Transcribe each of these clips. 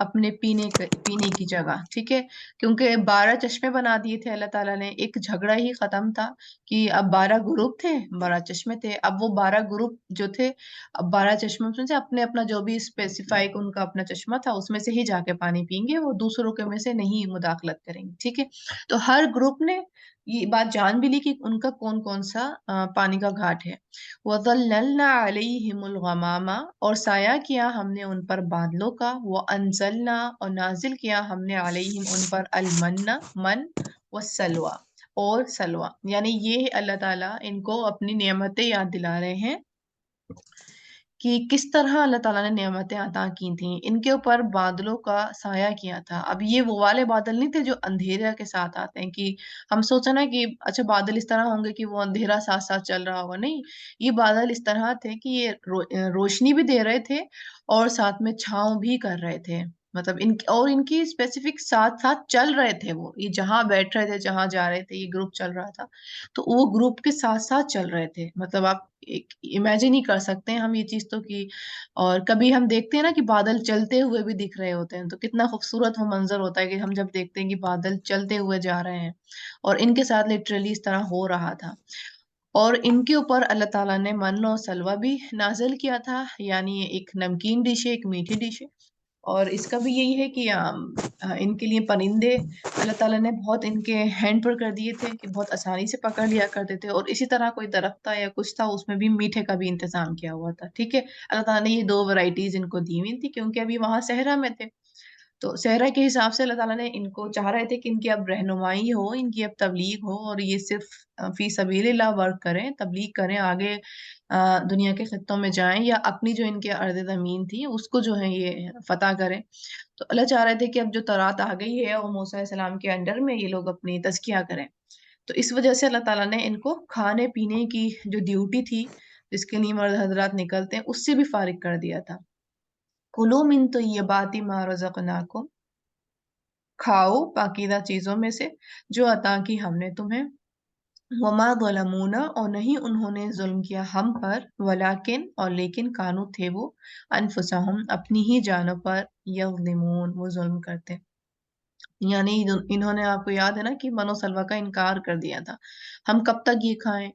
اپنے پینے کی جگہ، ٹھیک ہے، کیونکہ 12 چشمے بنا دیے تھے اللہ تعالیٰ نے، ایک جھگڑا ہی ختم تھا کہ اب 12 گروپ تھے، 12 چشمے تھے، اب وہ 12 گروپ جو تھے، اب 12 چشموں میں سے اپنے اپنا جو بھی اسپیسیفائی ان کا اپنا چشمہ تھا اس میں سے ہی جا کے پانی پئیں گے، وہ دوسروں کے میں سے نہیں مداخلت کریں گے، ٹھیک ہے۔ تو ہر گروپ نے یہ بات جان بھی لی کہ ان کا کون کون سا پانی کا گھاٹ ہے۔ وَظَلَّلْنَا عَلَيْهِمُ الْغَمَامَ، اور سایہ کیا ہم نے ان پر بادلوں کا، وَأَنزَلْنَا، اور نازل کیا ہم نے عَلَيْهِمْ ان پر الْمَنَّ، من، وَالسَّلْوَى، اور سلوى، یعنی یہ اللہ تعالیٰ ان کو اپنی نعمتیں یاد دلا رہے ہیں کہ کس طرح اللہ تعالیٰ نے نعمتیں عطا کی تھیں، ان کے اوپر بادلوں کا سایہ کیا تھا۔ اب یہ وہ والے بادل نہیں تھے جو اندھیرے کے ساتھ آتے ہیں، کہ ہم سوچا نا کہ اچھا بادل اس طرح ہوں گے کہ وہ اندھیرا ساتھ ساتھ چل رہا ہوگا، نہیں، یہ بادل اس طرح تھے کہ یہ روشنی بھی دے رہے تھے اور ساتھ میں چھاؤں بھی کر رہے تھے، مطلب ان کی اسپیسیفک ساتھ ساتھ چل رہے تھے، وہ یہ جہاں بیٹھ رہے تھے جہاں جا رہے تھے، یہ گروپ چل رہا تھا تو وہ گروپ کے ساتھ ساتھ چل رہے تھے، مطلب آپ امیجن ہی کر سکتے ہیں ہم یہ چیز تو کی۔ اور کبھی ہم دیکھتے ہیں نا کہ بادل چلتے ہوئے بھی دکھ رہے ہوتے ہیں، تو کتنا خوبصورت وہ منظر ہوتا ہے کہ ہم جب دیکھتے ہیں کہ بادل چلتے ہوئے جا رہے ہیں، اور ان کے ساتھ لٹرلی اس طرح ہو رہا تھا۔ اور ان کے اوپر اللہ تعالیٰ نے من و سلوہ بھی نازل کیا تھا، یعنی ایک نمکین ڈش ہے، ایک میٹھی ڈش ہے، اور اس کا بھی یہی ہے کہ ان کے لیے پرندے اللہ تعالیٰ نے بہت ان کے ہینڈ پر کر دیے تھے کہ بہت آسانی سے پکڑ لیا کرتے تھے، اور اسی طرح کوئی درخت تھا یا کچھ تھا اس میں بھی میٹھے کا بھی انتظام کیا ہوا تھا، ٹھیک ہے۔ اللہ تعالیٰ نے یہ 2 ورائٹیز ان کو دی ہوئی تھی کیونکہ ابھی وہاں صحرا میں تھے، تو صحرا کے حساب سے اللہ تعالیٰ نے ان کو چاہ رہے تھے کہ ان کی اب رہنمائی ہو، ان کی اب تبلیغ ہو، اور یہ صرف فی سبیل اللہ ورک کریں، تبلیغ کریں، آگے دنیا کے خطوں میں جائیں، یا اپنی جو ان کے ارض زمین تھی اس کو جو ہے یہ فتح کریں۔ تو اللہ چاہ رہے تھے کہ اب جو تورات آ گئی ہے اور موسیٰ علیہ السلام کے انڈر میں یہ لوگ اپنی تزکیہ کریں، تو اس وجہ سے اللہ تعالیٰ نے ان کو کھانے پینے کی جو ڈیوٹی تھی جس کے لیے مرد حضرات نکلتے ہیں اس سے بھی فارغ کر دیا تھا۔ کُلُوا مِن طَیِّبَاتِ مَا رَزَقْنَاکُمْ، کھاؤ پاکیزہ چیزوں میں سے جو عطا کی ہم نے تمہیں، وَمَا ظَلَمُونَا، اور نہیں انہوں نے ظلم کیا ہم پر، وَلَٰكِن، اور لیکن کانو تھے وہ، انفسہم، اپنی ہی جانوں پر، یظلمون، وہ ظلم کرتے، یعنی انہوں نے، آپ کو یاد ہے نا کہ من و سلوہ کا انکار کر دیا تھا، ہم کب تک یہ کھائیں،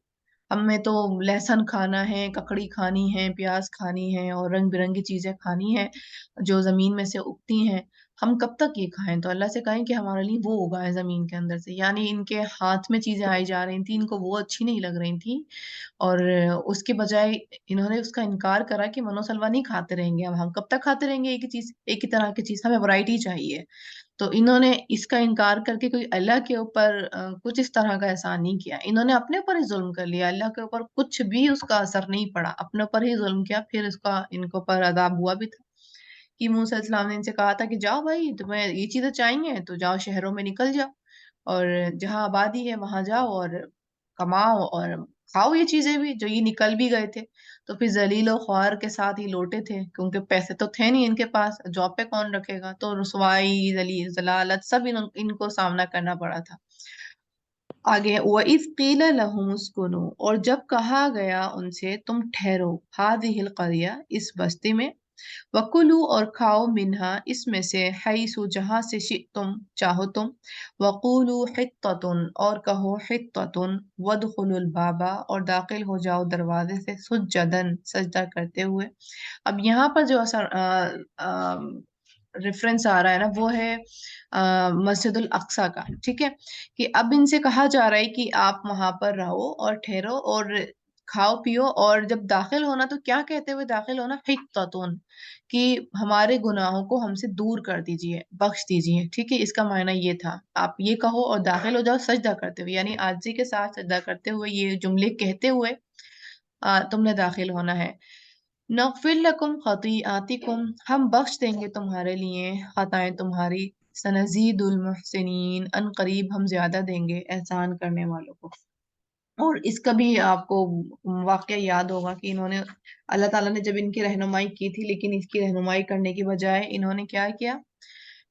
ہمیں تو لہسن کھانا ہے، ککڑی کھانی ہے، پیاز کھانی ہے، اور رنگ برنگی چیزیں کھانی ہیں جو زمین میں سے اگتی ہیں، ہم کب تک یہ کھائیں، تو اللہ سے کہیں کہ ہمارے لیے وہ اگائے زمین کے اندر سے، یعنی ان کے ہاتھ میں چیزیں آئی جا رہی تھیں، ان کو وہ اچھی نہیں لگ رہی تھیں، اور اس کے بجائے انہوں نے اس کا انکار کرا کہ منو سلوا نہیں کھاتے رہیں گے، اب ہم کب تک کھاتے رہیں گے ایک ہی چیز، ایک ہی طرح کی چیز، ہمیں ورائٹی چاہیے۔ تو انہوں نے اس کا انکار کر کے کوئی اللہ کے اوپر کچھ اس طرح کا احسان نہیں کیا، انہوں نے اپنے اوپر ہی ظلم کر لیا، اللہ کے اوپر کچھ بھی اس کا اثر نہیں پڑا، اپنے اوپر ہی ظلم کیا، پھر اس کا ان کے اوپر عذاب ہوا بھی تھا کہ موسیٰ علیہ السلام نے ان سے کہا تھا کہ جاؤ بھائی، تمہیں یہ چیزیں چاہیے تو جاؤ شہروں میں نکل جاؤ، اور جہاں آبادی ہے وہاں جاؤ اور کماؤ اور کھاؤ یہ چیزیں بھی جو یہ نکل بھی گئے تھے۔ تو پھر ذلیل و خوار کے ساتھ ہی لوٹے تھے کیونکہ پیسے تو تھے نہیں ان کے پاس، جاب پہ کون رکھے گا، تو رسوائی، ذلیل، ذلالت سب ان کو سامنا کرنا پڑا تھا۔ آگے وَإِذْ قِيلَ لَهُمُ اسْكُنُوا، اور جب کہا گیا ان سے تم ٹھہرو، هذه القرية، اس بستی میں، وَكُلُوا، اور کھاؤ، منہا، اس میں سے، حیث، جہاں سے، شئتم، چاہو تم، وَقُولُوا حِطَّةٌ، اور کہو، حِطَّةٌ، وَادْخُلُوا الْبَابَ، اور داخل ہو جاؤ دروازے سے، سُجَّدًا، سجدہ کرتے ہوئے۔ اب یہاں پر جو ریفرنس آ رہا ہے نا وہ ہے مسجد الاقصیٰ کا، ٹھیک ہے، کہ اب ان سے کہا جا رہا ہے کہ آپ وہاں پر رہو اور ٹھہرو اور کھاؤ پیو، اور جب داخل ہونا تو کیا کہتے ہوئے داخل ہونا، حِطَّةٌ، کہ ہمارے گناہوں کو ہم سے دور کر دیجئے، بخش دیجئے، ٹھیک ہے، اس کا معنی یہ تھا، آپ یہ کہو اور داخل ہو جاؤ سجدہ کرتے ہوئے، یعنی عاجزی کے ساتھ سجدہ کرتے ہوئے، یہ جملے کہتے ہوئے تم نے داخل ہونا ہے۔ نغفر لکم خطیئاتکم، ہم بخش دیں گے تمہارے لیے خطائیں تمہاری، سنزید المحسنین، ان قریب ہم زیادہ دیں گے احسان کرنے والوں کو۔ اور اس کا بھی آپ کو واقعہ یاد ہوگا کہ انہوں نے، اللہ تعالیٰ نے جب ان کی رہنمائی کی تھی لیکن اس کی رہنمائی کرنے کی بجائے انہوں نے کیا کیا،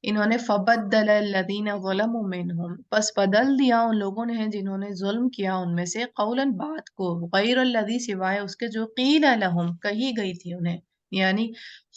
انہوں نے فَبَدَّلَ الَّذِينَ ظَلَمُوا مِنْهُمْ، پس بدل دیا ان لوگوں نے جنہوں نے ظلم کیا ان میں سے، قولاً بات کو، غیر الذی، سوائے اس کے جو قیل لہم، کہی گئی تھی انہیں، یعنی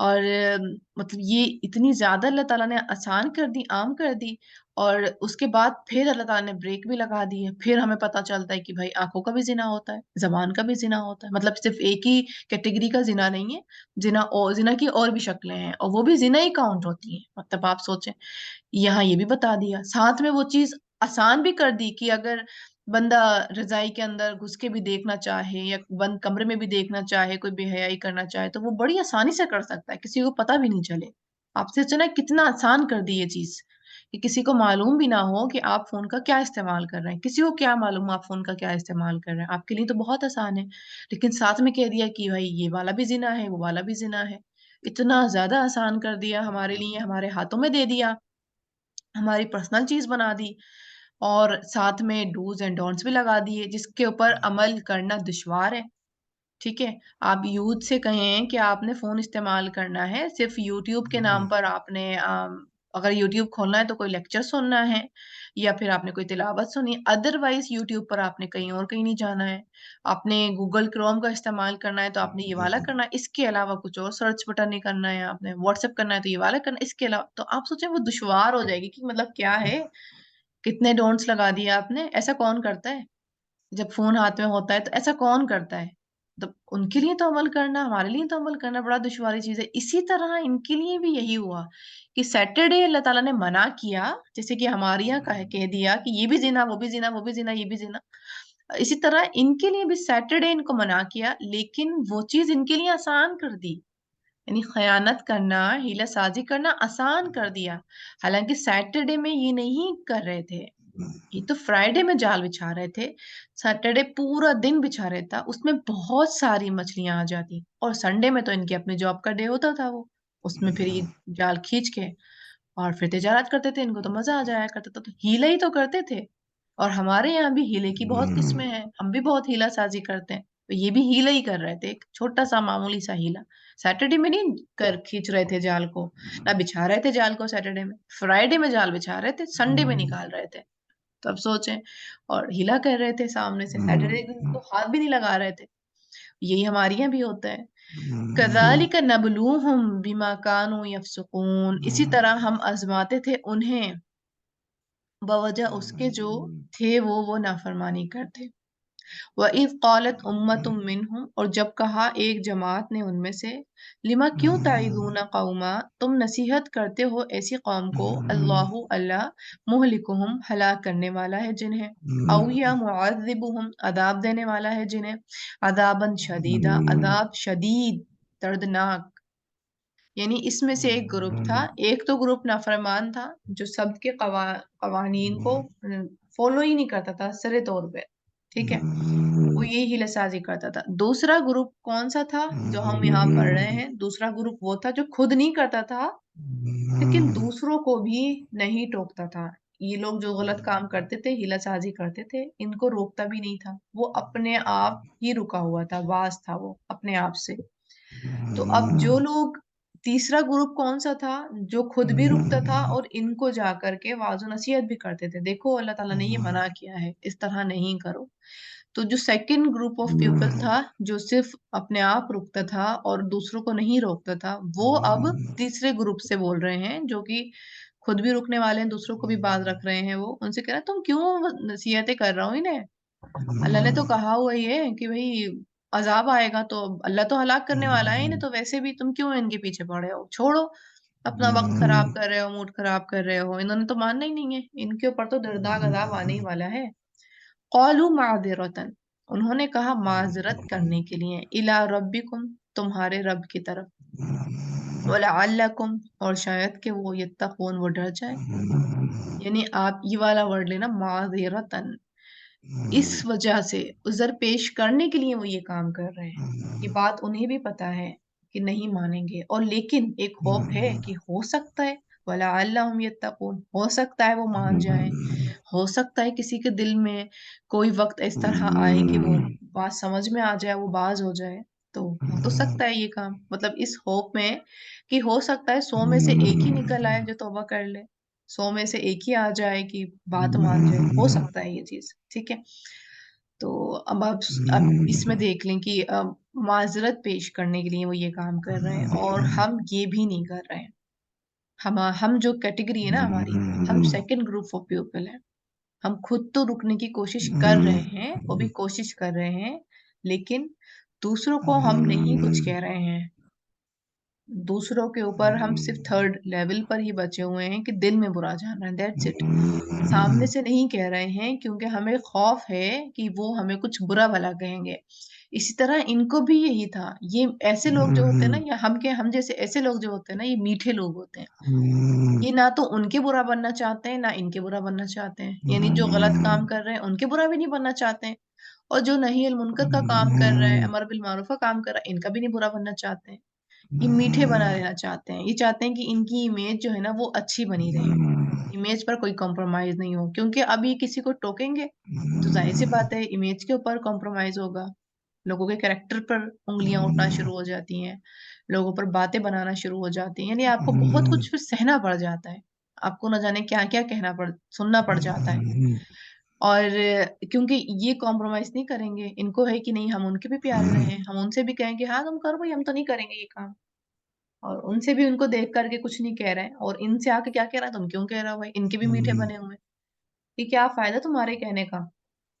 اور مطلب یہ اتنی زیادہ اللہ تعالیٰ نے آسان کر دی، عام کر دی، اور اس کے بعد پھر اللہ تعالیٰ نے بریک بھی لگا دی ہے. پھر ہمیں پتہ چلتا ہے کہ بھائی آنکھوں کا بھی زنا ہوتا ہے، زبان کا بھی زنا ہوتا ہے. مطلب صرف ایک ہی کیٹیگری کا زنا نہیں ہے، زنا کی اور بھی شکلیں ہیں، اور وہ بھی زنا ہی کاؤنٹ ہوتی ہیں. مطلب آپ سوچیں، یہاں یہ بھی بتا دیا، ساتھ میں وہ چیز آسان بھی کر دی کہ اگر بندہ رضائی کے اندر گھس کے بھی دیکھنا چاہے یا بند کمرے میں بھی دیکھنا چاہے، کوئی بے حیائی کرنا چاہے تو وہ بڑی آسانی سے کر سکتا ہے، کسی کو پتہ بھی نہیں چلے. آپ سے چنا کتنا آسان کر دی یہ چیز کہ کسی کو معلوم بھی نہ ہو کہ آپ فون کا کیا استعمال کر رہے ہیں. کسی کو کیا معلوم آپ فون کا کیا استعمال کر رہے ہیں؟ آپ کے لیے تو بہت آسان ہے، لیکن ساتھ میں کہہ دیا کہ بھائی یہ والا بھی زنا ہے، وہ والا بھی زنا ہے. اتنا زیادہ آسان کر دیا ہمارے لیے، ہمارے ہاتھوں میں دے دیا، ہماری پرسنل چیز بنا دی، اور ساتھ میں ڈوز اینڈ ڈونٹس بھی لگا دیے جس کے اوپر عمل کرنا دشوار ہے. ٹھیک ہے، آپ یوتھ سے کہیں کہ آپ نے فون استعمال کرنا ہے صرف یوٹیوب کے نام پر، آپ نے اگر یوٹیوب کھولنا ہے تو کوئی لیکچر سننا ہے یا پھر آپ نے کوئی تلاوت سنی، ادروائز یوٹیوب پر آپ نے کہیں اور کہیں نہیں جانا ہے. آپ نے گوگل کروم کا استعمال کرنا ہے تو آپ نے یہ والا کرنا ہے، اس کے علاوہ کچھ اور سرچ بٹن نہیں کرنا ہے. آپ نے واٹس ایپ کرنا ہے تو یہ والا کرنا ہے، اس کے علاوہ تو آپ سوچیں وہ دشوار ہو جائے گی کہ مطلب کیا ہے، کتنے ڈونٹس لگا دیا آپ نے. ایسا کون کرتا ہے جب فون ہاتھ میں ہوتا ہے؟ تو ایسا کون کرتا ہے؟ تو ان کے لیے تو عمل کرنا، ہمارے لیے تو عمل کرنا بڑا دشواری چیز ہے. اسی طرح ان کے لیے بھی یہی ہوا کہ سیٹرڈے اللہ تعالیٰ نے منع کیا، جیسے کہ ہمارے یہاں کہہ دیا کہ یہ بھی زنا، وہ بھی زنا، وہ بھی زنا، یہ بھی زنا. اسی طرح ان کے لیے بھی سیٹرڈے ان کو منع کیا، لیکن وہ چیز ان کے لیے آسان کر دی. یعنی خیانت کرنا، ہیلہ سازی کرنا آسان کر دیا. حالانکہ سیٹرڈے میں یہ نہیں کر رہے تھے، یہ تو فرائیڈے میں جال بچھا رہے تھے. سیٹرڈے پورا دن بچھا رہتا، اس میں بہت ساری مچھلیاں آ جاتی، اور سنڈے میں تو ان کے اپنے جاب کا ڈے ہوتا تھا، وہ اس میں پھر یہ جال کھینچ کے اور پھر تجارت کرتے تھے. ان کو تو مزہ آ جایا کرتا تھا، تو ہیلا ہی تو کرتے تھے. اور ہمارے یہاں بھی ہیلے کی بہت قسمیں ہیں، ہم بھی بہت ہیلا سازی کرتے ہیں. تو یہ بھی ہیلا ہی کر رہے تھے، ایک چھوٹا سا معمولی سا ہیلا. سیٹرڈے میں نہیں کھینچ رہے تھے جال کو، نہ بچھا رہے تھے جال کو سیٹرڈے میں، فرائیڈے میں جال بچھا رہے تھے، سنڈے میں نکال رہے تھے. تو اب سوچیں، اور ہلا کر رہے تھے سامنے سے، سیٹرڈے دن تو ہاتھ بھی نہیں لگا رہے تھے. یہی ہمارے یہاں بھی ہوتا ہے. كَذَلِكَ نَبْلُوهُمْ بِمَا كَانُوا يَفْسُقُونَ، اسی طرح ہم آزماتے تھے انہیں بوجہ اس کے جو تھے وہ نافرمانی کرتے. وَإِذْ قَالَتْ أُمَّةٌ مِّنْهُمْ، اور جب کہا ایک جماعت نے ان میں سے، لِمَ کیوں تَعِظُونَ قَوْمًا، تم نصیحت کرتے ہو ایسی قوم کو، اللہ اللہ مہلکہم ہلاک کرنے والا ہے جنہیں، او یا معذبہم عذاب دینے والا ہے جنہیں، عذابًا شدیدا عذاب شدید دردناک. یعنی اس میں سے ایک گروپ تھا، ایک تو گروپ نافرمان تھا جو سب کے قوانین کو فالو ہی نہیں کرتا تھا سرے طور پہ. ٹھیک ہے، وہ یہی ہیلہ سازی کرتا تھا. دوسرا گروپ کون سا تھا جو ہم یہاں پڑھ رہے ہیں؟ دوسرا گروپ وہ تھا جو خود نہیں کرتا تھا لیکن دوسروں کو بھی نہیں ٹوکتا تھا. یہ لوگ جو غلط کام کرتے تھے، ہیلہ سازی کرتے تھے، ان کو روکتا بھی نہیں تھا، وہ اپنے آپ ہی رکا ہوا تھا، باز تھا وہ اپنے آپ سے. تو اب جو لوگ، تیسرا گروپ کون سا تھا جو خود بھی رکتا تھا اور ان کو جا کر کے واعظ و نصیحت بھی کرتے تھے، دیکھو اللہ تعالیٰ نے یہ منع کیا ہے، اس طرح نہیں کرو. تو جو سیکنڈ گروپ آف پیپل تھا جو صرف اپنے آپ رکتا تھا اور دوسروں کو نہیں روکتا تھا، وہ اب تیسرے گروپ سے بول رہے ہیں جو کہ خود بھی رکنے والے ہیں، دوسروں کو بھی باز رکھ رہے ہیں. وہ ان سے کہہ رہے ہیں تم کیوں نصیحتیں کر رہا ہوں انہیں، اللہ نے تو کہا ہوا ہی ہے کہ بھئی عذاب آئے گا، تو اللہ تو ہلاک کرنے والا ہے انہیں، تو ویسے بھی تم کیوں ان کے پیچھے پڑے ہو، چھوڑو اپنا وقت خراب کر رہے ہو، موڈ خراب کر رہے ہو. انہوں نے تو ماننا ہی نہیں ہے، ان کے اوپر تو دردناک عذاب آنے ہی والا ہے. قالوا معذرتن، انہوں نے کہا معذرت کرنے کے لیے، الی ربکم، تمہارے رب کی طرف، ولعلکم، اور شاید کہ وہ یتقون، وہ ڈر جائے. یعنی آپ یہ والا ورڈ لینا، معذرتن، اس وجہ سے عذر پیش کرنے کے لیے وہ یہ کام کر رہے ہیں. یہ بات انہیں بھی پتا ہے کہ نہیں مانیں گے، اور لیکن ایک ہوپ ہے کہ ہو سکتا ہے، وَلَعَلَّهُمْ يَتَّقُونَ، ہو سکتا ہے وہ مان جائیں، ہو سکتا ہے کسی کے دل میں کوئی وقت اس طرح آئے کہ وہ بات سمجھ میں آ جائے، وہ باز ہو جائے. تو ہو تو سکتا ہے یہ کام، مطلب اس ہوپ میں کہ ہو سکتا ہے 100 میں سے ایک ہی نکل آئے جو توبہ کر لے، 100 میں سے ایک ہی آ جائے کہ بات مان جائے، ہو سکتا ہے یہ چیز. ٹھیک ہے، تو اب آپ اس میں دیکھ لیں کہ معذرت پیش کرنے کے لیے وہ یہ کام کر رہے ہیں، اور ہم یہ بھی نہیں کر رہے ہیں۔ ہم جو کیٹیگری ہے نا ہماری، ہم سیکنڈ گروپ آف پیپل ہیں۔ ہم خود تو رکنے کی کوشش کر رہے ہیں، وہ بھی کوشش کر رہے ہیں، لیکن دوسروں کو ہم نہیں کچھ کہہ رہے ہیں۔ دوسروں کے اوپر ہم صرف تھرڈ لیول پر ہی بچے ہوئے ہیں کہ دل میں برا جان رہے ہیں، دیٹس اٹ۔ سامنے سے نہیں کہہ رہے ہیں کیونکہ ہمیں خوف ہے کہ وہ ہمیں کچھ برا بھلا کہیں گے۔ اسی طرح ان کو بھی یہی تھا۔ یہ ایسے لوگ جو ہوتے ہیں نا، یا ہم جیسے ایسے لوگ جو ہوتے ہیں نا، یہ میٹھے لوگ ہوتے ہیں۔ یہ نہ تو ان کے برا بننا چاہتے ہیں، نہ ان کے برا بننا چاہتے ہیں۔ یعنی جو غلط کام کر رہے ہیں ان کے برا بھی نہیں بننا چاہتے ہیں، اور جو نہی المنکر کا کام کر رہے ہیں، امر بالمعروف کا کام کر رہے ہیں، ان کا بھی نہیں برا بننا چاہتے ہیں۔ یہ میٹھے بنا لینا چاہتے ہیں۔ یہ چاہتے ہیں کہ ان کی امیج جو ہے نا وہ اچھی بنی رہے، امیج پر کوئی کمپرومائز نہیں ہو، کیونکہ اب یہ کسی کو ٹوکیں گے تو ظاہر سی بات ہے امیج کے اوپر کمپرومائز ہوگا، لوگوں کے کریکٹر پر انگلیاں اٹھنا شروع ہو جاتی ہیں، لوگوں پر باتیں بنانا شروع ہو جاتی ہیں، یعنی آپ کو بہت کچھ پھر سہنا پڑ جاتا ہے، آپ کو نہ جانے کیا کیا سننا پڑ جاتا ہے۔ اور کیونکہ یہ کمپرومائز نہیں کریں گے، ان کو ہے کہ نہیں ہم ان کے بھی پیارے رہیں، ہم ان سے بھی کہیں گے ہاں تم کرو بھائی، ہم تو نہیں کریں گے یہ کام، اور ان سے بھی ان کو دیکھ کر کے کچھ نہیں کہہ رہے ہیں، اور ان سے آ کے کیا کہہ رہا ہے، تم کیوں کہہ رہا ہو بھائی، ان کے بھی میٹھے بنے ہوئے ہیں، کہ کیا فائدہ تمہارے کہنے کا،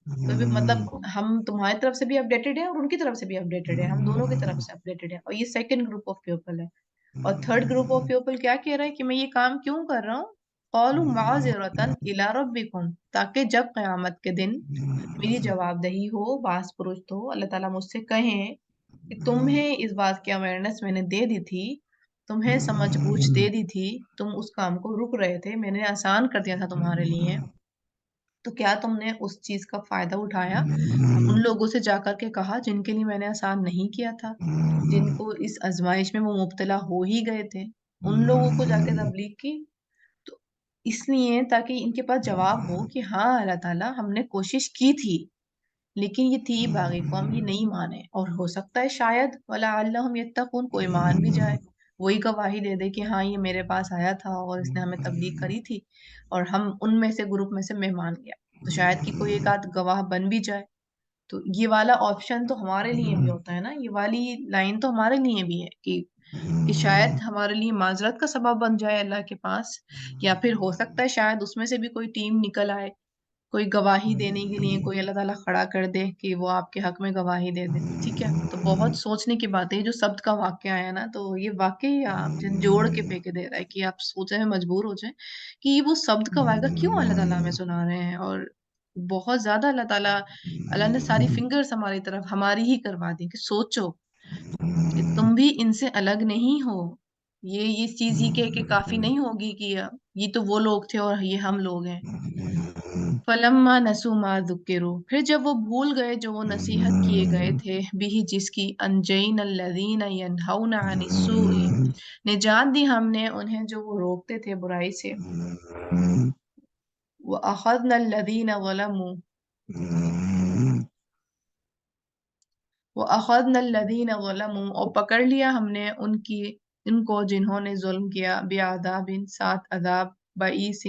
کوئی بھی مطلب ہم تمہاری طرف سے بھی اپڈیٹڈ ہیں اور ان کی طرف سے بھی اپڈیٹڈ ہے، ہم دونوں کی طرف سے اپڈیٹڈ ہیں، اور یہ سیکنڈ گروپ آف پیپل ہے۔ اور تھرڈ گروپ آف پیپل کیا کہہ رہا ہے کہ میں یہ کام کیوں کر رہا ہوں، قالوا معذرۃ الی ربکم، تاکہ جب قیامت کے دن میری جواب دہی ہو، باس پرست ہو، اللہ تعالیٰ مجھ سے کہیں کہ تمہیں اس بات کی اویئرنیس میں نے دے دی تھی، تمہیں سمجھ بوجھ دے دی تھی، تم اس کام کو رک رہے تھے، میں نے آسان کر دیا تھا تمہارے لیے، تو کیا تم نے اس چیز کا فائدہ اٹھایا؟ ان لوگوں سے جا کر کے کہا جن کے لیے میں نے آسان نہیں کیا تھا، جن کو اس آزمائش میں وہ مبتلا ہو ہی گئے تھے، ان لوگوں کو جا کے تبلیغ کی، تو اس لیے تاکہ ان کے پاس جواب ہو کہ ہاں اللہ تعالیٰ ہم نے کوشش کی تھی، لیکن یہ تھی باغی قوم، یہ نہیں مانے، اور ہو سکتا ہے شاید وَلَعَلَّهُمْ يَتَّقُونَ کوئی مان بھی جائے، وہی گواہی دے دے کہ ہاں یہ میرے پاس آیا تھا اور اس نے ہمیں تبلیغ کری تھی، اور ہم ان میں سے گروپ میں سے میں مان گیا، تو شاید کہ کوئی ایک آدھ گواہ بن بھی جائے۔ تو یہ والا آپشن تو ہمارے لیے بھی ہوتا ہے نا، یہ والی لائن تو ہمارے لیے بھی ہے کہ شاید ہمارے لیے معذرت کا سبب بن جائے اللہ کے پاس، یا پھر ہو سکتا ہے شاید اس میں سے بھی کوئی ٹیم نکل آئے، کوئی گواہی دینے کے لیے کوئی اللہ تعالیٰ کھڑا کر دے کہ وہ آپ کے حق میں گواہی دے دے، ٹھیک ہے۔ تو بہت سوچنے کی بات ہے، جو سبت کا واقعہ ہے نا، تو یہ واقعی آپ جوڑ کے پھینک دے رہا ہے کہ آپ سوچیں مجبور ہو جائیں کہ یہ وہ سبت کا واقعہ کیوں اللہ تعالیٰ ہمیں سنا رہے ہیں، اور بہت زیادہ اللہ نے ساری فنگرز ہماری طرف ہماری ہی کروا دی کہ سوچو کہ تم بھی ان سے الگ نہیں ہو، یہ چیز ہی کہ کافی نہیں ہوگی کہ یہ تو وہ لوگ تھے اور یہ ہم لوگ ہیں۔ فلما نسوا ما ذکروا، پھر جب وہ بھول گئے جو وہ نصیحت کیے گئے تھے، بھی جس کی، انجینا الذین ینہون عن السوء، نجات دی ہم نے انہیں جو وہ روکتے تھے برائی سے، وَأَخَذْنَا الَّذِينَ ظَلَمُوا وَأَخَذْنَا الَّذِينَ ظَلَمُوا، اور پکڑ لیا ہم نے ان کو جنہوں نے ظلم کیا، بعذاب، ساتھ عذاب، بئیس،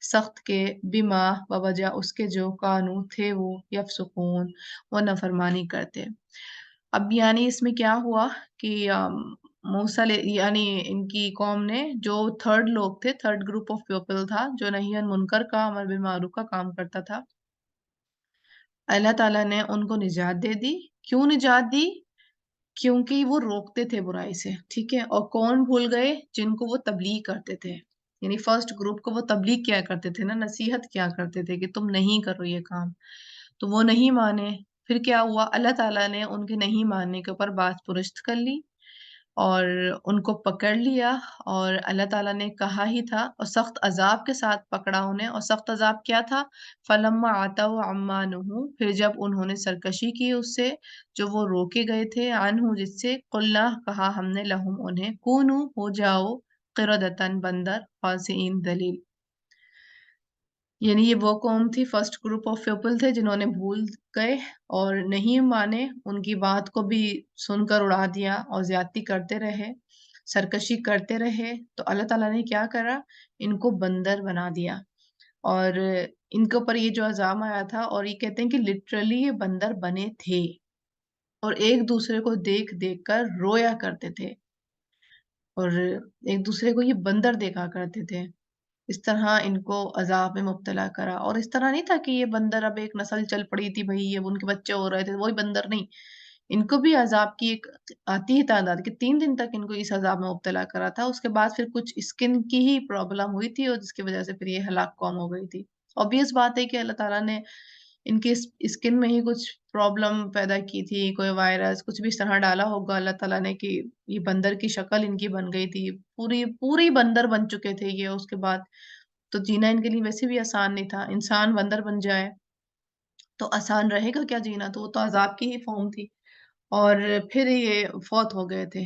سخت کے، بما، بوجہ اس کے جو، کانو تھے وہ، یفسقون، وہ نافرمانی کرتے۔ اب یعنی اس میں کیا ہوا کہ موسیٰ یعنی ان کی قوم نے، جو تھرڈ لوگ تھے، تھرڈ گروپ آف پیپل تھا جو نہی عن منکر کا، امر بالمعروف کا کام کرتا تھا، اللہ تعالیٰ نے ان کو نجات دے دی۔ کیوں نجات دی؟ کیونکہ وہ روکتے تھے برائی سے، ٹھیک ہے۔ اور کون بھول گئے؟ جن کو وہ تبلیغ کرتے تھے، یعنی فرسٹ گروپ کو وہ تبلیغ کیا کرتے تھے نا، نصیحت کیا کرتے تھے کہ تم نہیں کرو یہ کام، تو وہ نہیں مانے۔ پھر کیا ہوا؟ اللہ تعالیٰ نے ان کے نہیں ماننے کے اوپر بات پرست کر لی اور ان کو پکڑ لیا، اور اللہ تعالیٰ نے کہا ہی تھا، اور سخت عذاب کے ساتھ پکڑا انہیں، اور سخت عذاب کیا تھا؟ فلما عتوا عما نہوا، پھر جب انہوں نے سرکشی کی اس سے جو وہ روکے گئے تھے، عنہ جس سے، قلنا کہا ہم نے، لہم انہیں، کونو ہو جاؤ، قردۃ بندر، خاسئین ذلیل۔ یعنی یہ وہ قوم تھی، فرسٹ گروپ آف پیپل تھے جنہوں نے بھول گئے اور نہیں مانے، ان کی بات کو بھی سن کر اڑا دیا اور زیادتی کرتے رہے، سرکشی کرتے رہے، تو اللہ تعالیٰ نے کیا کرا؟ ان کو بندر بنا دیا، اور ان کے اوپر یہ جو عذاب آیا تھا، اور یہ کہتے ہیں کہ لٹرلی یہ بندر بنے تھے، اور ایک دوسرے کو دیکھ دیکھ کر رویا کرتے تھے، اور ایک دوسرے کو یہ بندر دیکھا کرتے تھے۔ اس طرح ان کو عذاب میں مبتلا کرا، اور اس طرح نہیں تھا کہ یہ بندر اب ایک نسل چل پڑی تھی بھئی، اب ان کے بچے ہو رہے تھے، وہی بندر نہیں، ان کو بھی عذاب کی ایک آتی ہی تعداد کہ 3 دن تک ان کو اس عذاب میں مبتلا کرا تھا۔ اس کے بعد پھر کچھ اسکن کی ہی پرابلم ہوئی تھی، اور جس کی وجہ سے پھر یہ ہلاک قوم ہو گئی تھی۔ obvious بات ہے کہ اللہ تعالیٰ نے ان کی اسکن میں ہی کچھ پرابلم پیدا کی تھی، کوئی وائرس کچھ بھی اس طرح ڈالا ہوگا اللہ تعالیٰ نے کہ یہ بندر کی شکل ان کی بن گئی تھی، پوری پوری بندر بن چکے تھے یہ اس کے بعد۔ تو جینا ان کے لیے ویسے بھی آسان نہیں تھا، انسان بندر بن جائے تو آسان رہے گا کیا جینا، تو وہ تو عذاب کی ہی فارم تھی۔ اور پھر یہ فوت ہو گئے تھے،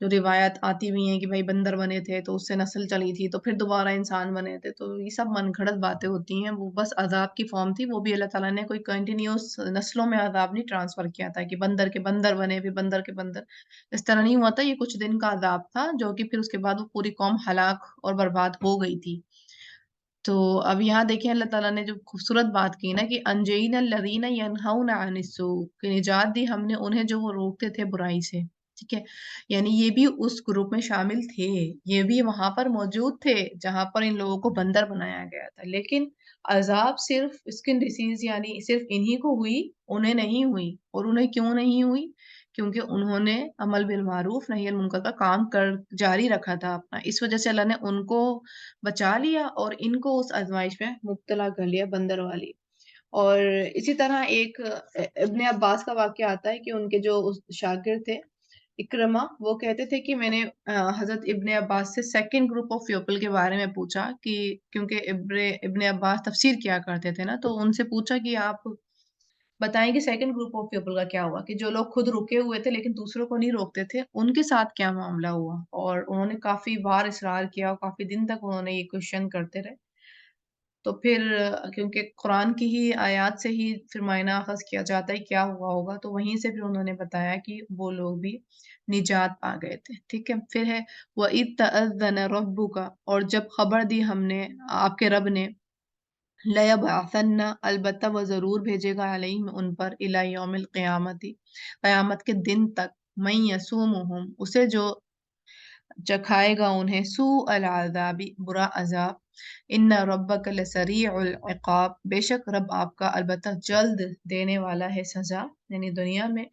جو روایت آتی ہوئی ہیں کہ بھائی بندر بنے تھے تو اس سے نسل چلی تھی تو پھر دوبارہ انسان بنے تھے، تو یہ سب من گھڑت باتیں ہوتی ہیں، وہ بس عذاب کی فارم تھی، وہ بھی اللہ تعالیٰ نے کوئی کنٹینیوس نسلوں میں عذاب نہیں ٹرانسفر کیا تھا کہ بندر کے بندر بنے پھر بندر کے بندر، اس طرح نہیں ہوا تھا، یہ کچھ دن کا عذاب تھا جو کہ پھر اس کے بعد وہ پوری قوم ہلاک اور برباد ہو گئی تھی۔ تو اب یہاں دیکھیں اللہ تعالیٰ نے جو خوبصورت بات کی نا کہ انجینا الذین ینہون عن السوء، کہ نجات دی ہم نے انہیں جو وہ روکتے تھے برائی سے، ٹھیک ہے، یعنی یہ بھی اس گروپ میں شامل تھے، یہ بھی وہاں پر موجود تھے جہاں پر ان لوگوں کو بندر بنایا گیا تھا، لیکن عذاب صرف اسکن ڈیسیز یعنی صرف انہی کو ہوئی، انہیں نہیں ہوئی، اور انہیں کیوں نہیں ہوئی؟ کیونکہ انہوں نے عمل بالمعروف نہی عن المنکر کا کام جاری رکھا تھا اپنا، اس وجہ سے اللہ نے ان کو بچا لیا اور ان کو اس آزمائش میں مبتلا کر لیا بندر والی۔ اور اسی طرح ایک ابن عباس کا واقعہ آتا ہے کہ ان کے جو شاگرد تھے اکرمہ، وہ کہتے تھے کہ میں نے حضرت ابن عباس سے سیکنڈ گروپ آف پیپل کے بارے میں پوچھا، کہ کیونکہ ابن عباس تفسیر کیا کرتے تھے نا، تو ان سے پوچھا کہ آپ بتائیں کہ سیکنڈ گروپ آف پیپل کا کیا ہوا، کہ جو لوگ خود رکے ہوئے تھے لیکن دوسروں کو نہیں روکتے تھے، ان کے ساتھ کیا معاملہ ہوا؟ اور انہوں نے کافی بار اصرار کیا اور کافی دن تک انہوں نے یہ کوشچن کرتے رہے، تو پھر کیونکہ قرآن کی ہی آیات سے ہی پھر معائنہ اخذ کیا جاتا ہے کیا ہوا ہوگا، تو وہیں سے پھر انہوں نے بتایا کہ وہ لوگ بھی نجات پا گئے تھے، ٹھیک ہے۔ پھر ہے وَإِذْ تَأَذَّنَ رَبُّكَ، اور جب خبر دی ہم نے آپ کے رب نے، لَيَبْعَثَنَّ، البتہ وہ ضرور بھیجے گا علیہم ان پر، الی یوم القیامت، قیامت کے دن تک، من یسومہم، اسے جو چکھائے گا انہیں، سوء العذاب، برا عذاب، ان ربک لسریع العقاب، بے شک رب آپ کا البتہ جلد دینے والا ہے سزا، یعنی دنیا میں،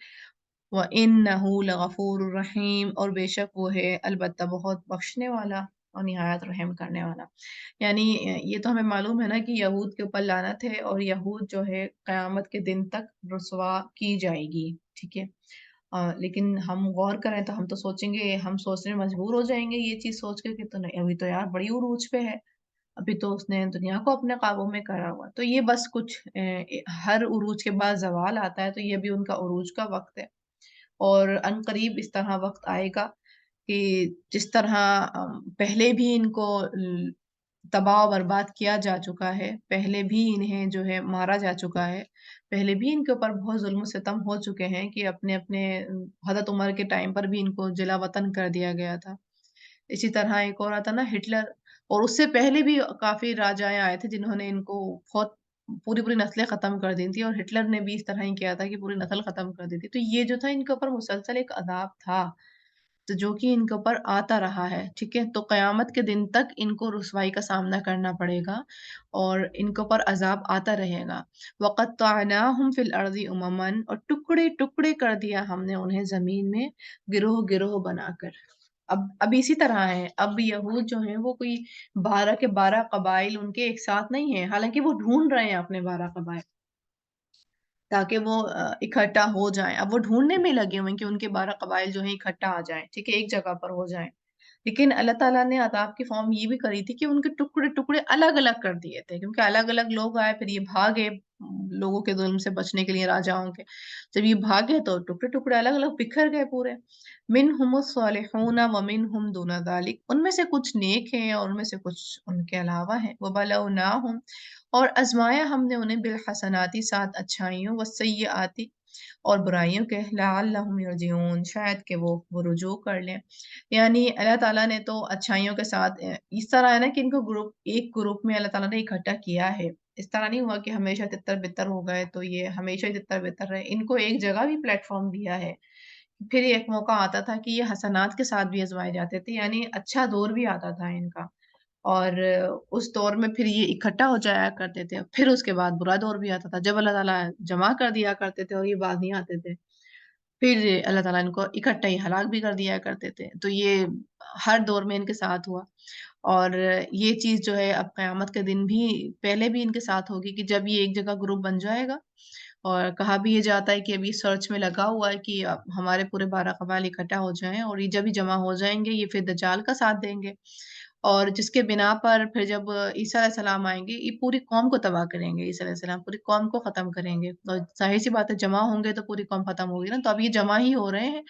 وَإِنَّهُ لَغَفُورٌ رَحِيمٌ، اور بے شک وہ ہے البتہ بہت بخشنے والا اور نہایت رحم کرنے والا۔ یعنی یہ تو ہمیں معلوم ہے نا کہ یہود کے اوپر لعنت ہے، اور یہود جو ہے قیامت کے دن تک رسوا کی جائے گی، ٹھیک ہے۔ لیکن ہم غور کریں تو ہم تو سوچیں گے، ہم سوچنے میں مجبور ہو جائیں گے یہ چیز سوچ کے کہ تو نہیں، ابھی تو یار بڑی عروج پہ ہے، ابھی تو اس نے دنیا کو اپنے قابو میں کرا ہوا، تو یہ بس کچھ ہر عروج کے بعد زوال آتا ہے، تو یہ بھی ان کا عروج کا وقت ہے، اور ان قریب اس طرح وقت آئے گا کہ جس طرح پہلے بھی ان کو تباہ و برباد کیا جا چکا ہے، پہلے بھی انہیں جو ہے مارا جا چکا ہے، پہلے بھی ان کے اوپر بہت ظلم و ستم ہو چکے ہیں کہ اپنے اپنے حضرت عمر کے ٹائم پر بھی ان کو جلا وطن کر دیا گیا تھا۔ اسی طرح ایک اور آتا نا ہٹلر، اور اس سے پہلے بھی کافی راجائیں آئے تھے جنہوں نے ان کو بہت پوری پوری نسلیں ختم کر دی تھی، اور ہٹلر نے بھی اس طرح ہی کیا تھا کہ پوری نسل ختم کر دی تھی، تو یہ جو تھا ان کے اوپر مسلسل ایک عذاب تھا، تو جو کہ ان کے اوپر آتا رہا ہے، ٹھیک ہے، تو قیامت کے دن تک ان کو رسوائی کا سامنا کرنا پڑے گا اور ان کے اوپر عذاب آتا رہے گا۔ وَقَطَّعْنَاهُمْ فِي الْأَرْضِ أُمَمًا، اور ٹکڑے ٹکڑے کر دیا ہم نے انہیں زمین میں گروہ گروہ بنا کر۔ اب اسی طرح ہے، اب یہود جو ہیں وہ کوئی 12 کے 12 قبائل ان کے ایک ساتھ نہیں ہیں، حالانکہ وہ ڈھونڈ رہے ہیں اپنے 12 قبائل تاکہ وہ اکٹھا ہو جائیں، اب وہ ڈھونڈنے میں لگے ہوئے ہیں کہ ان کے 12 قبائل جو ہیں اکٹھا آ جائیں، ٹھیک ہے، ایک جگہ پر ہو جائیں، لیکن اللہ تعالیٰ نے عذاب کی فارم یہ بھی کری تھی کہ ان کے ٹکڑے ٹکڑے الگ الگ کر دیے تھے، کیونکہ الگ الگ لوگ آئے، پھر یہ بھاگے لوگوں کے ظلم سے بچنے کے لیے، راجاؤں کے، جب یہ بھاگے تو ٹکڑے ٹکڑے الگ الگ بکھر گئے پورے۔ منہم الصالحون ومنہم دون ذلک، ان میں سے کچھ نیک ہیں اور ان میں سے کچھ ان کے علاوہ ہیں، وبلوناہم، اور آزمایا ہم نے انہیں بالحسناتی، ساتھ اچھائیوں، والسیئاتی، اور برائیوں کے لعلہم یرجعون، شاید کہ وہ رجوع کر لیں۔ یعنی اللہ تعالیٰ نے تو اچھائیوں کے ساتھ اس طرح ہے نا کہ ان کو ایک گروپ میں اللہ تعالیٰ نے اکٹھا کیا ہے۔ اس طرح نہیں ہوا کہ ہمیشہ تتر بتر ہو گئے تو یہ ہمیشہ ہی تتر بتر رہے، ان کو ایک جگہ بھی پلیٹ فارم دیا ہے۔ پھر ایک موقع آتا تھا کہ یہ حسنات کے ساتھ بھی آزمائے جاتے تھے، یعنی اچھا دور بھی آتا تھا ان کا، اور اس دور میں پھر یہ اکٹھا ہو جایا کرتے تھے، پھر اس کے بعد برا دور بھی آتا تھا جب اللہ تعالیٰ جمع کر دیا کرتے تھے اور یہ باز نہیں آتے تھے، پھر اللہ تعالیٰ ان کو اکٹھا ہی ہلاک بھی کر دیا کرتے تھے۔ تو یہ ہر دور میں ان کے ساتھ ہوا، اور یہ چیز جو ہے اب قیامت کے دن بھی پہلے بھی ان کے ساتھ ہوگی کہ جب یہ ایک جگہ گروپ بن جائے گا، اور کہا بھی یہ جاتا ہے کہ ابھی سرچ میں لگا ہوا ہے کہ اب ہمارے پورے 12 قبائل اکٹھا ہو جائیں، اور یہ جب ہی جمع ہو جائیں گے یہ پھر دجال کا ساتھ دیں گے، اور جس کے بنا پر پھر جب عیسیٰ علیہ السلام آئیں گے یہ پوری قوم کو تباہ کریں گے، عیسیٰ علیہ السلام پوری قوم کو ختم کریں گے، اور ظاہر سی بات ہے جمع ہوں گے تو پوری قوم ختم ہوگی نا، تو اب یہ جمع ہی ہو رہے ہیں،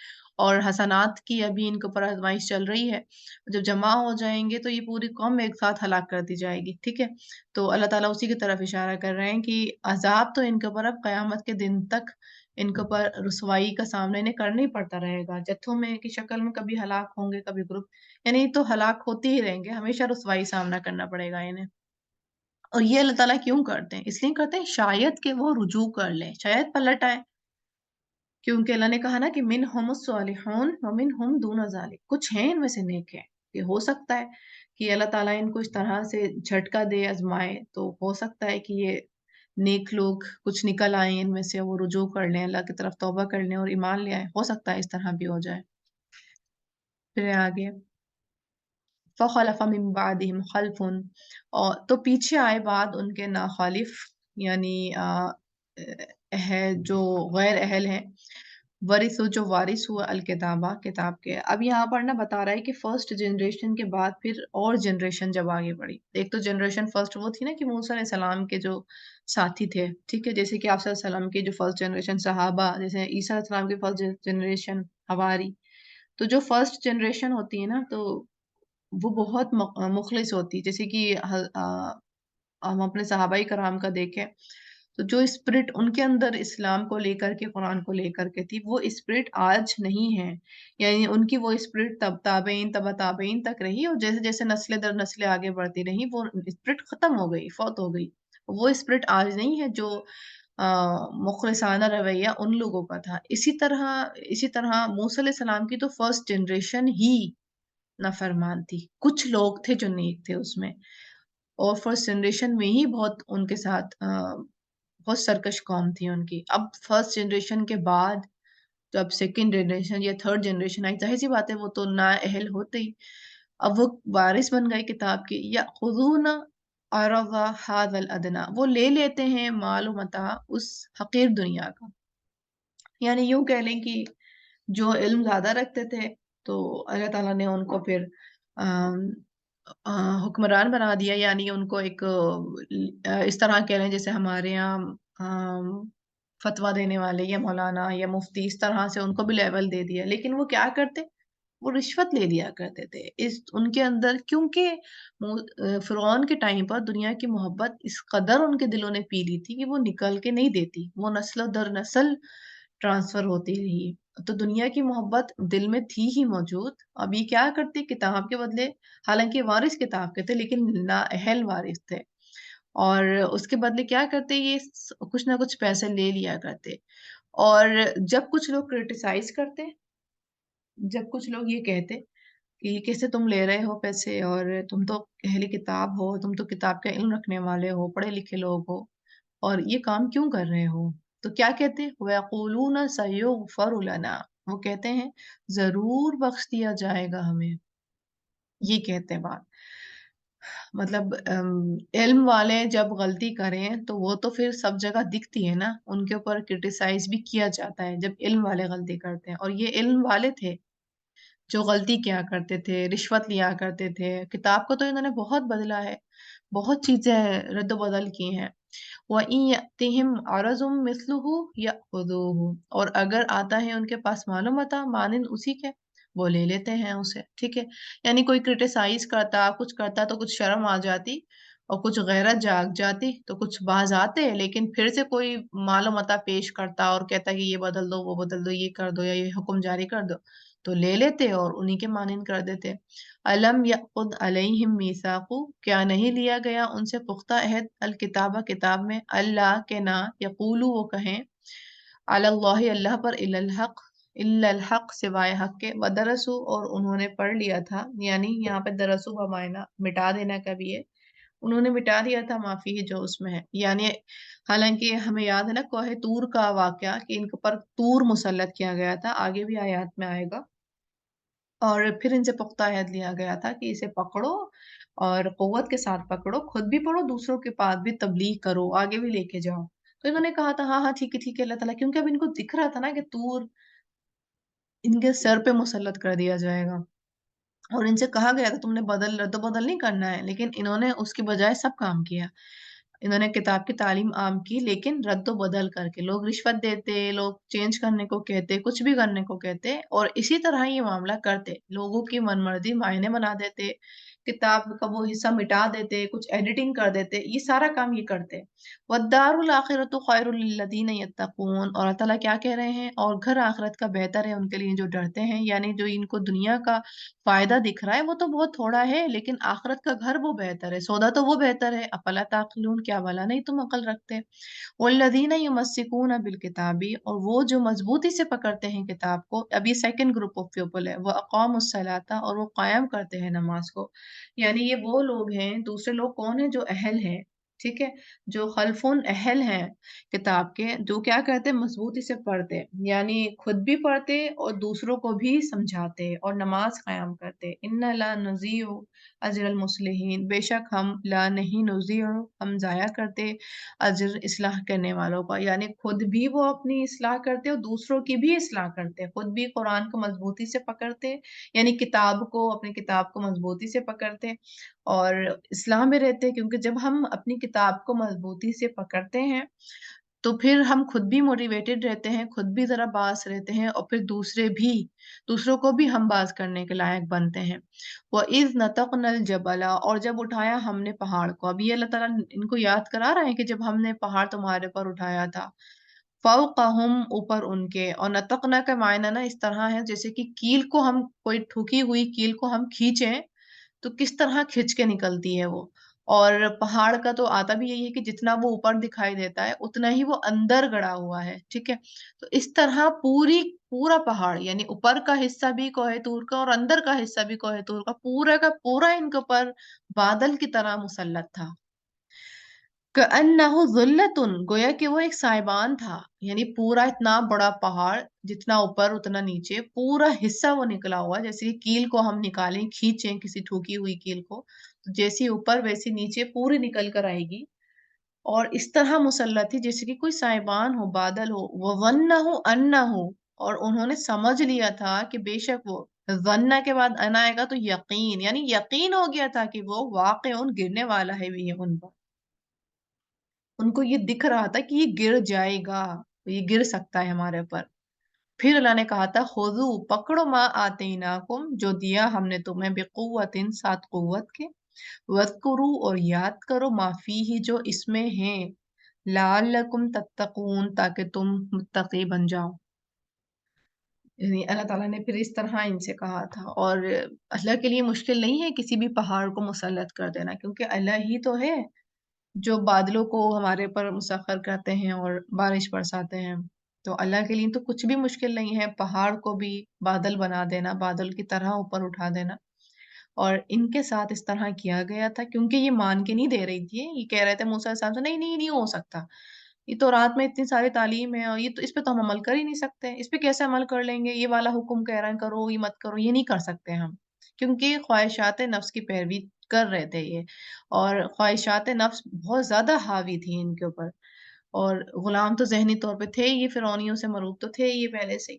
اور حسنات کی ابھی ان کے اوپر آزمائش چل رہی ہے، جب جمع ہو جائیں گے تو یہ پوری قوم ایک ساتھ ہلاک کر دی جائے گی، ٹھیک ہے۔ تو اللہ تعالیٰ اسی کی طرف اشارہ کر رہے ہیں کہ عذاب تو ان کے اوپر اب قیامت کے دن تک ان کے اوپر رسوائی کا سامنا انہیں کرنا ہی پڑتا رہے گا، جتھوں میں کی شکل میں کبھی ہلاک ہوں گے، کبھی گروپ، یعنی تو ہلاک ہوتے ہی رہیں گے، ہمیشہ رسوائی سامنا کرنا پڑے گا انہیں۔ اور یہ اللہ تعالیٰ کیوں کرتے ہیں؟ اس لیے کرتے ہیں شاید کہ وہ رجوع کر لیں، شاید پلٹ آئے، کیونکہ اللہ نے کہا نا کہ منہم الصالحون ومنہم دون ذالک، کچھ ہیں ان میں سے نیک ہیں، کہ ہو سکتا ہے کہ اللہ تعالیٰ ان کو اس طرح سے جھٹکا دے، آزمائے، تو ہو سکتا ہے کہ یہ نیک لوگ کچھ نکل آئیں ان میں سے، وہ رجوع کر لیں، اللہ کی طرف توبہ کر لیں اور ایمان لے آئیں، ہو سکتا ہے اس طرح بھی ہو جائے۔ پھر آگے فخلف من بعدهم خلف، اور تو پیچھے آئے بعد ان کے ناخالف، یعنی ہے جو غیر اہل ہیں، ورث جو وارث ہوا الکتابہ، کتاب کے۔ اب یہاں پر نا بتا رہا ہے کہ فرسٹ جنریشن کے بعد پھر اور جنریشن جب آگے بڑھی، ایک تو جنریشن فرسٹ وہ تھی نا کہ موسیٰ علیہ السلام کے جو ساتھی تھے، ٹھیک ہے، جیسے کہ آپ صلی اللہ علیہ وسلم کے جو فرسٹ جنریشن صحابہ، جیسے عیسیٰ علیہ السلام کی فرسٹ جنریشن حواری، تو جو فرسٹ جنریشن ہوتی ہے نا تو وہ بہت مخلص ہوتی، جیسے کہ ہم اپنے صحابہ کرام کا دیکھیں تو جو اسپرٹ ان کے اندر اسلام کو لے کر کے، قرآن کو لے کر کے تھی، وہ اسپرٹ آج نہیں ہے، یعنی ان کی وہ اسپرٹ تب تابعین تبا تابعین تک رہی، اور جیسے جیسے نسلیں در نسلیں آگے بڑھتی رہی وہ اسپرٹ ختم ہو گئی، فوت ہو گئی، وہ اسپرٹ آج نہیں ہے جو مخلصانہ رویہ ان لوگوں کا تھا۔ اسی طرح موسیٰ علیہ السلام کی تو فرسٹ جنریشن ہی نافرمان تھی، کچھ لوگ تھے جو نیک تھے اس میں، اور فرسٹ جنریشن میں ہی بہت ان کے ساتھ بہت سرکش قوم تھی ان کی۔ اب فرسٹ جنریشن کے بعد جب سیکنڈ جنریشن یا تھرڈ جنریشن آئی، ظاہر سی بات ہے وہ تو نااہل ہوتے ہی، اب وہ وارث بن گئے کتاب کے، یا خذون عرض هذا الادنی، وہ لے لیتے ہیں مال و متاع اس حقیر دنیا کا، یعنی یوں کہہ لیں کہ جو علم زیادہ رکھتے تھے تو اللہ تعالیٰ نے ان کو پھر آم، حکمران بنا دیا، یعنی ان کو ایک اس طرح کہہ لیں جیسے ہمارے یہاں فتویٰ دینے والے یا مولانا یا مفتی، اس طرح سے ان کو بھی لیول دے دیا، لیکن وہ کیا کرتے؟ وہ رشوت لے لیا کرتے تھے، ان کے اندر، کیونکہ فرعون کے ٹائم پر دنیا کی محبت اس قدر ان کے دلوں نے پی لی تھی کہ وہ نکل کے نہیں دیتی، وہ نسل در نسل ٹرانسفر ہوتی رہی، تو دنیا کی محبت دل میں تھی ہی موجود۔ اب یہ کیا کرتے؟ کتاب کے بدلے، حالانکہ وارث کتاب کے تھے لیکن نااہل وارث تھے، اور اس کے بدلے کیا کرتے؟ یہ کچھ نہ کچھ پیسے لے لیا کرتے، اور جب کچھ لوگ کرٹیسائز کرتے، جب کچھ لوگ یہ کہتے کہ یہ کیسے تم لے رہے ہو پیسے، اور تم تو اہل کتاب ہو، تم تو کتاب کا علم رکھنے والے ہو، پڑھے لکھے لوگ ہو، اور یہ کام کیوں کر رہے ہو؟ تو کیا کہتے؟ وَيَقُولُونَ سَيُغْفَرُ لَنَا، وہ کہتے ہیں ضرور بخش دیا جائے گا ہمیں، یہ کہتے ہیں بات، مطلب علم والے جب غلطی کریں تو وہ تو پھر سب جگہ دکھتی ہے نا، ان کے اوپر کرٹیسائز بھی کیا جاتا ہے جب علم والے غلطی کرتے ہیں، اور یہ علم والے تھے جو غلطی کیا کرتے تھے، رشوت لیا کرتے تھے، کتاب کو تو انہوں نے بہت بدلا ہے، بہت چیزیں رد و بدل کی ہیں۔ وَإِن يَأْتِهِمْ عَرَضٌ مِثْلُهُ يَأْخُذُوهُ، اور اگر آتا ہے ان کے پاس معلوم آتا مانند اسی کے، وہ لے لیتے ہیں اسے، ٹھیک ہے، یعنی کوئی کرٹیسائز کرتا، کچھ کرتا تو کچھ شرم آ جاتی، اور کچھ غیرت جاگ جاتی تو کچھ باز آتے، لیکن پھر سے کوئی مال و متا پیش کرتا اور کہتا کہ یہ بدل دو، وہ بدل دو، یہ کر دو یا یہ حکم جاری کر دو، تو لے لیتے اور انہی کے مانند کر دیتے۔ الم یعقد علیہم میثاق، کیا نہیں لیا گیا ان سے پختہ عہد، الکتابہ کتاب میں، اللہ کے نہ، یقولو وہ کہیں، علی اللہ اللہ پر، الا الحق، الا الحق سوائے حق کے، ودرسو اور انہوں نے پڑھ لیا تھا، یعنی یہاں پہ درسو بمعنی مٹا دینا کا بھی ہے، انہوں نے مٹا دیا تھا معافی جو اس میں ہے، یعنی حالانکہ ہمیں یاد ہے نا کوہ طور کا واقعہ کہ ان کے پر طور مسلط کیا گیا تھا، آگے بھی آیات میں آئے گا، اور پھر ان سے پختہ عہد لیا گیا تھا کہ اسے پکڑو اور قوت کے ساتھ پکڑو، خود بھی پڑھو، دوسروں کے پاس بھی تبلیغ کرو، آگے بھی لے کے جاؤ۔ تو انہوں نے کہا تھا ہاں ہاں ٹھیک ہے اللہ تعالیٰ، کیونکہ اب ان کو دکھ رہا تھا نا کہ طور ان کے سر پہ مسلط کر دیا جائے گا، اور ان سے کہا گیا تھا تم نے رد و بدل نہیں کرنا ہے، لیکن انہوں نے اس کے بجائے سب کام کیا، انہوں نے کتاب کی تعلیم عام کی لیکن رد و بدل کر کے، لوگ رشوت دیتے، لوگ چینج کرنے کو کہتے، کچھ بھی کرنے کو کہتے، اور اسی طرح یہ معاملہ کرتے، لوگوں کی من مرضی معنی بنا دیتے، کتاب کا وہ حصہ مٹا دیتے، کچھ ایڈیٹنگ کر دیتے، یہ سارا کام یہ کرتے۔ وَالدَّارُ الْآخِرَةُ خَيْرٌ لِّلَّذِينَ يَتَّقُونَ، اور اللہ تعالیٰ کیا کہہ رہے ہیں، اور گھر آخرت کا بہتر ہے ان کے لیے جو ڈرتے ہیں، یعنی جو ان کو دنیا کا فائدہ دکھ رہا ہے وہ تو بہت تھوڑا ہے، لیکن آخرت کا گھر وہ بہتر ہے، سودا تو وہ بہتر ہے، افلا تعقلون، کیا بھلا نہیں تم عقل رکھتے۔ والذین یمسکون بالکتاب، اور وہ جو مضبوطی سے پکڑتے ہیں کتاب کو، اب یہ سیکنڈ گروپ آف پیپل ہے، وہ اقام الصلاۃ، اور وہ قائم کرتے ہیں نماز کو، یعنی یہ وہ لوگ ہیں، دوسرے لوگ کون ہیں، جو اہل ہیں، ٹھیک ہے، جو خلفون اہل ہیں کتاب کے، جو کیا کرتے مضبوطی سے پڑھتے، یعنی خود بھی پڑھتے اور دوسروں کو بھی سمجھاتے اور نماز قائم کرتے۔ ان لا نضیع اجر المصلحین، بے شک ہم لا نہیں نضیع، ہم ضائع کرتے اجر اصلاح کرنے والوں کا، یعنی خود بھی وہ اپنی اصلاح کرتے اور دوسروں کی بھی اصلاح کرتے، خود بھی قرآن کو مضبوطی سے پکڑتے، یعنی کتاب کو، اپنی کتاب کو مضبوطی سے پکڑتے اور اصلاح میں رہتے، کیونکہ جب ہم اپنی کتاب کو مضبوطی سے پکڑتے ہیں تو پھر ہم خود بھی موٹیویٹڈ رہتے ہیں، خود بھی ذرا باز رہتے ہیں، اور پھر دوسروں کو بھی ہم باز کرنے کے لائق بنتے ہیں۔ وَإِذْ نَتَقْنَا الْجَبَلَ، اور جب اٹھایا ہم نے پہاڑ کو، اب یہ اللہ تعالیٰ ان کو یاد کرا رہے ہیں کہ جب ہم نے پہاڑ تمہارے پر اٹھایا تھا، فوقہم، اوپر ان کے، اور نتقنا کا معنی نا اس طرح ہے جیسے کہ کیل کو ہم، کوئی ٹھکی ہوئی کیل کو ہم کھینچیں تو کس طرح کھچ کے نکلتی ہے وہ، اور پہاڑ کا تو آتا بھی یہی ہے کہ جتنا وہ اوپر دکھائی دیتا ہے اتنا ہی وہ اندر گڑا ہوا ہے، ٹھیک ہے، تو اس طرح پورا پہاڑ، یعنی اوپر کا حصہ بھی کوہ طور کا اور اندر کا حصہ بھی کوہ طور کا پورا ان کے اوپر بادل کی طرح مسلط تھا، کأنہ ذلتن، گویا کہ وہ ایک سائبان تھا، یعنی پورا اتنا بڑا پہاڑ، جتنا اوپر اتنا نیچے، پورا حصہ وہ نکلا ہوا، جیسے کیل کو ہم نکالیں کھینچیں کسی ٹھوکی ہوئی کیل کو، تو جیسی اوپر ویسی نیچے پوری نکل کر آئے گی، اور اس طرح مسلط تھی جیسے کہ کوئی سائبان ہو، بادل ہو، وَظَنَّهُ أَنَّهُ، اور انہوں نے سمجھ لیا تھا کہ بے شک وہ، ظن کے بعد انا آئے گا تو یقین، یعنی یقین ہو گیا تھا کہ وہ واقع گرنے والا ہے بھی ہے ان پر، ان کو یہ دکھ رہا تھا کہ یہ گر جائے گا، یہ گر سکتا ہے ہمارے اوپر۔ پھر اللہ نے کہا تھا خذو، پکڑو، ما آتیناکم، جو دیا ہم نے تمہیں، بقوتن، ساتھ قوت کے، وذکرو، اور یاد کرو، ما فیہ، جو اس میں ہیں، لعلکم تتقون، تاکہ تم متقی بن جاؤ، یعنی اللہ تعالیٰ نے پھر اس طرح ان سے کہا تھا، اور اللہ کے لیے مشکل نہیں ہے کسی بھی پہاڑ کو مسلط کر دینا، کیونکہ اللہ ہی تو ہے جو بادلوں کو ہمارے پر مسخر کرتے ہیں اور بارش برساتے ہیں، تو اللہ کے لیے تو کچھ بھی مشکل نہیں ہے، پہاڑ کو بھی بادل بنا دینا، بادل کی طرح اوپر اٹھا دینا، اور ان کے ساتھ اس طرح کیا گیا تھا کیونکہ یہ مان کے نہیں دے رہی تھی، یہ کہہ رہے تھے موسیٰ علیہ السلام سے نہیں نہیں نہیں ہو سکتا، یہ تو رات میں اتنی ساری تعلیم ہے اور یہ تو اس پہ تو ہم عمل کر ہی نہیں سکتے، اس پہ کیسے عمل کر لیں گے، یہ والا حکم کہہ رہے ہیں کرو، یہ مت کرو، یہ نہیں کر سکتے ہم، کیونکہ خواہشات نفس کی پیروی کر رہے تھے یہ، اور خواہشات نفس بہت زیادہ حاوی تھی ان کے اوپر، اور غلام تو ذہنی طور پہ تھے، یہ فرعونیوں سے مرعوب تو تھے یہ پہلے سے ہی،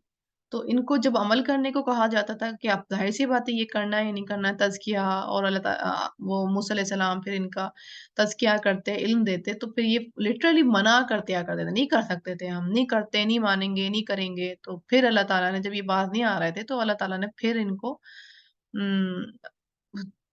تو ان کو جب عمل کرنے کو کہا جاتا تھا کہ اب ظاہر سی بات ہے یہ کرنا ہے یا نہیں کرنا ہے، تزکیہ، اور اللہ تعالیٰ وہ موسیٰ علیہ السلام پھر ان کا تزکیہ کرتے، علم دیتے، تو پھر یہ لٹرلی منع کرتے کر دیتے، نہیں کر سکتے تھے ہم، نہیں کرتے، نہیں مانیں گے، نہیں کریں گے، تو پھر اللہ تعالیٰ نے جب یہ باز نہیں آ رہے تھے تو اللہ تعالیٰ نے پھر ان کو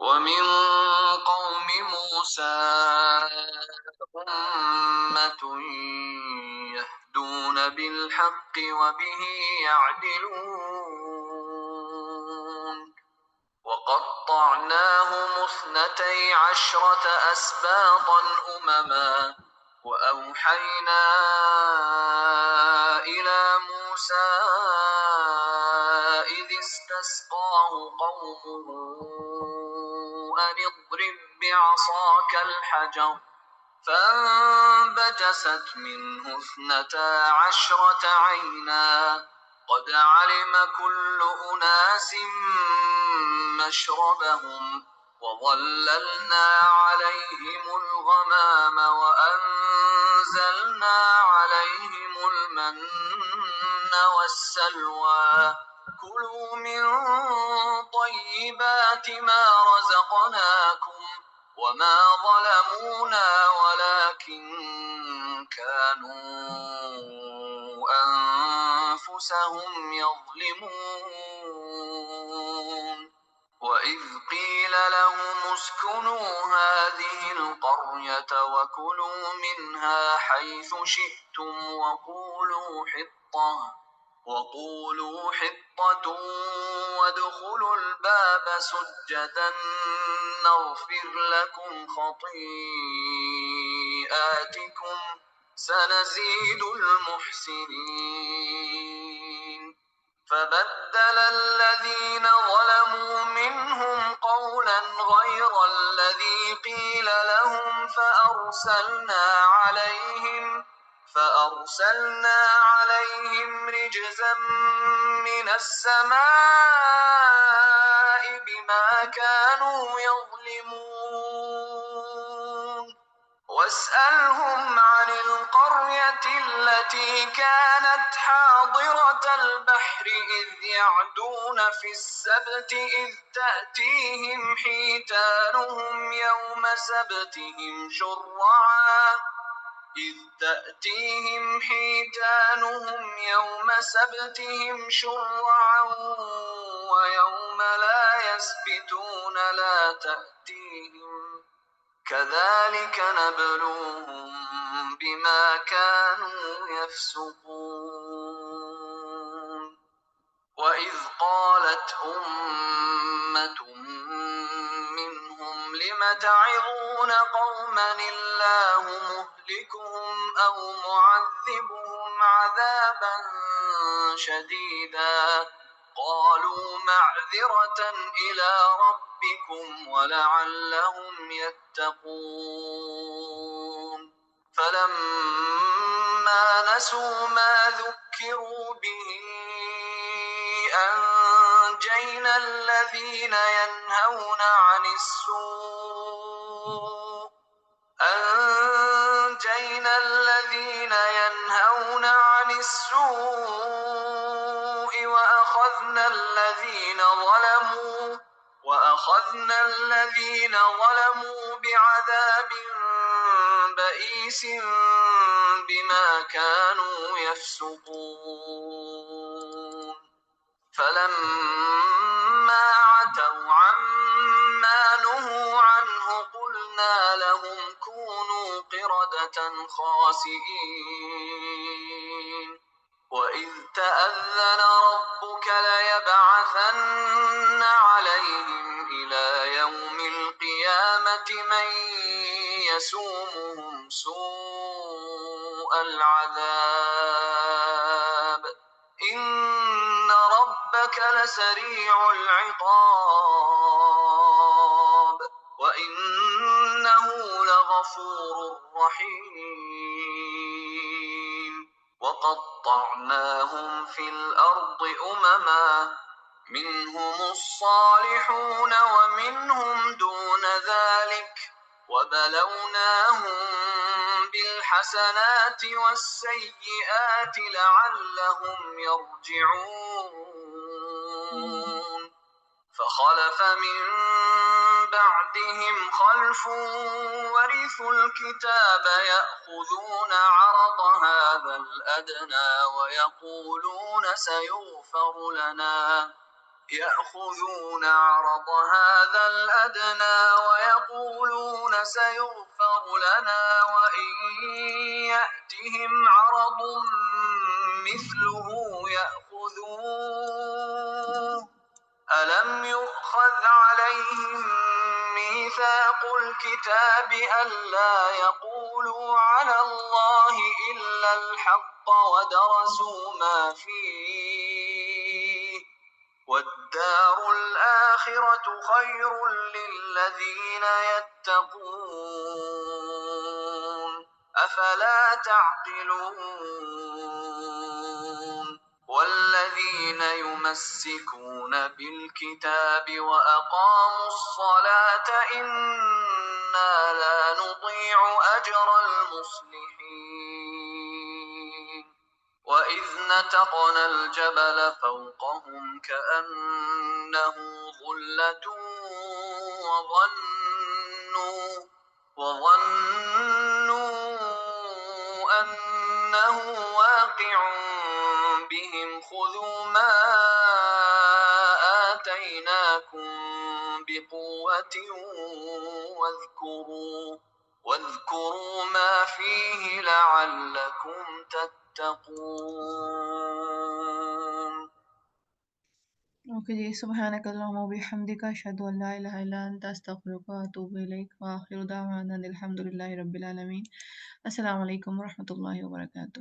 ومن قوم موسى أمة يهدون بالحق وبه يعدلون وقطعناهم 12 أسباطا أمما وأوحينا إلى موسى إذ استسقاه قومه أن اضرب بعصاك الحجر فانبجست منه 12 عينا قد علم كل أناس مشربهم وظللنا عليهم الغمام وأنزلنا عليهم المن والسلوى كلوا من طيبات ما رزقناكم وما ظلمونا ولكن كانوا أنفسهم يظلمون وإذ قيل لهم اسكنوا هذه القرية وكلوا منها حيث شئتم وقولوا حطة وادخلوا الباب سجدا نغفر لكم خطيئاتكم سنزيد المحسنين فبدل الذين ظلموا منهم قولا غير الذي قيل لهم فأرسلنا عليهم رجزا من السماء بما كانوا يظلمون واسألهم عن القرية التي كانت حاضرة البحر إذ يعدون في السبت إذ تأتيهم حيتانهم يوم سبتهم شرعا ويوم لا يسبتون لا تأتيهم كذلك نبلوهم بما كانوا يفسقون وإذ قالت أمة منهم لم تعظون قوما الله مهلكهم أو معذبهم عذابا شديدا قالوا معذرة إلى ربكم ولعلهم يتقون فلما نسوا ما ذكروا به أنجينا الذين ينهون عن السوء أنجينا الذين ينهون عن السوء وأخذنا الذين ظلموا بعذاب بئيس بما كانوا يفسقون فلما عتوا عما نهوا عنه قلنا لهم كونوا قردة خاسئين وإذ تأذن ربك ليبعثن عليهم إلى يوم القيامة من يسومهم سوء العذاب إن ربك لسريع العقاب وإنه لغفور رحيم وقطعناهم في الأرض أمما منهم الصالحون ومنهم دون ذلك وبلوناهم بالحسنات والسيئات لعلهم يرجعون فخلف من بعدهم خلف ورثوا الكتاب يأخذون عرض هذا الأدنى ويقولون سيغفر لنا وإن يأتهم عرض مثله يأخذوه ألم يؤخذ عليهم ميثاق الكتاب ألا يقولوا على الله إلا الحق ودرسوا ما فيه والدار الآخرة خير للذين يتقون أفلا تعقلون والذين يمسكون بالكتاب وأقاموا الصلاة إنا لا نضيع أجر المصلحين وإذ نتقنا الجبل فوقهم كأنه ظلة وظنوا أنه واقع بهم خذوا ما آتيناكم بقوة واذكروا ما فيه لعلكم تتقون اوکے جی، سبحانک اللہم و بحمدک، اشہدو ان لا الہ الا انت، استغفرک و اتوب الیک، و آخر دعوانا الحمدللہ رب العالمین۔ السلام علیکم ورحمۃ اللہ وبرکاتہ۔